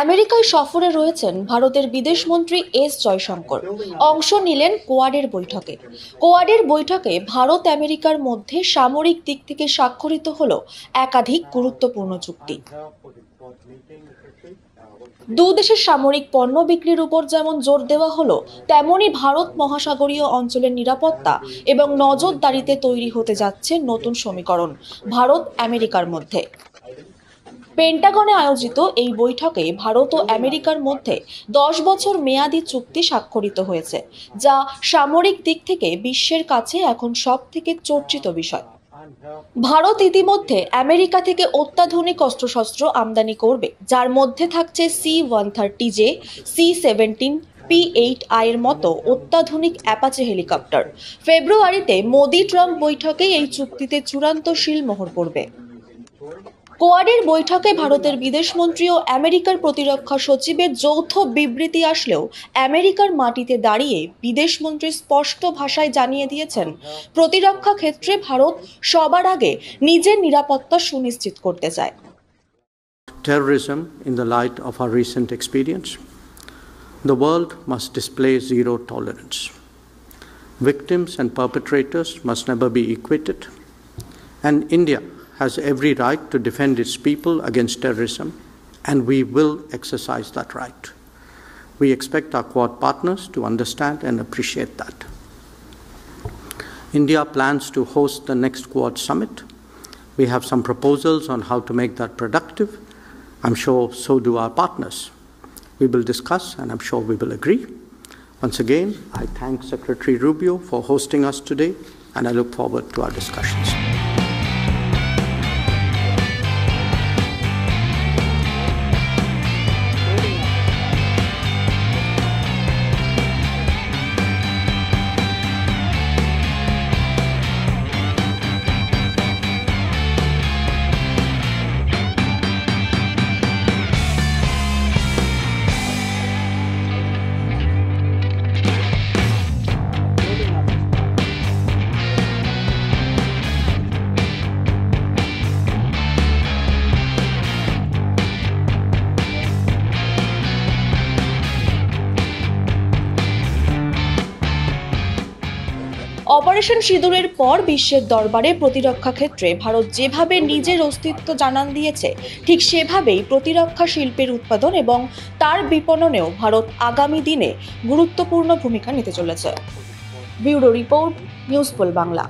আমেরিকায় সফরে রয়েছেন ভারতের বিদেশমন্ত্রী এস জয়শঙ্কর। অংশ নিলেন কোয়াডের বৈঠকে। কোয়াডের বৈঠকে ভারত আমেরিকার মধ্যে সামরিক দিক থেকে স্বাক্ষরিত হলো একাধিক গুরুত্বপূর্ণ চুক্তি। দু দেশের সামরিক পণ্য বিক্রির উপর যেমন জোর দেওয়া হলো, তেমনি ভারত মহাসাগরীয় অঞ্চলের নিরাপত্তা এবং নজরদারিতে তৈরি হতে যাচ্ছে নতুন সমীকরণ ভারত আমেরিকার মধ্যে। পেন্টাগনে আয়োজিত এই বৈঠকে ভারত ও আমেরিকার মধ্যে 10 বছর মেয়াদী চুক্তি স্বাক্ষরিত হয়েছে, যা সামরিক দিক থেকে বিশ্বের কাছে এখন সবথেকে চর্চিত বিষয়। ভারত ইতিমধ্যে আমেরিকা থেকে অত্যাধুনিক অস্ত্রশস্ত্র আমদানি করবে, যার মধ্যে থাকছে C-130J, C-17, P-8I এর মতো অত্যাধুনিক অ্যাপাচে হেলিকপ্টার। ফেব্রুয়ারিতে মোদি-ট্রাম্প বৈঠকে এই চুক্তিতে চূড়ান্ত সিলমোহর পড়বে। কোয়াডের বৈঠকে ভারতের বিদেশমন্ত্রী ও আমেরিকার প্রতিরক্ষা সচিবের যৌথ বিবৃতি আসলেও আমেরিকার মাটিতে দাঁড়িয়ে বিদেশমন্ত্রী স্পষ্ট ভাষায় জানিয়ে দিয়েছেন, প্রতিরক্ষা ক্ষেত্রে ভারত সবার আগে নিজের নিরাপত্তা সুনিশ্চিত করতে চায়। Terrorism in the light of our recent experience, the world must display zero tolerance. Victims and perpetrators must never be equated, and India has every right to defend its people against terrorism, and we will exercise that right. We expect our Quad partners to understand and appreciate that. India plans to host the next Quad summit. We have some proposals on how to make that productive. I'm sure so do our partners. We will discuss, and I'm sure we will agree. Once again, I thank Secretary Rubio for hosting us today, and I look forward to our discussions. Operation সিঁদুরের পর বিশ্বের দরবারে প্রতিরক্ষা ক্ষেত্রে ভারত যেভাবে নিজের অস্তিত্ব জানান দিয়েছে, ঠিক সেভাবেই প্রতিরক্ষা শিল্পের উৎপাদন এবং তার বিপণনেও ভারত আগামী দিনে গুরুত্বপূর্ণ ভূমিকা নিতে চলেছে। Bureau report, news pole Bangla.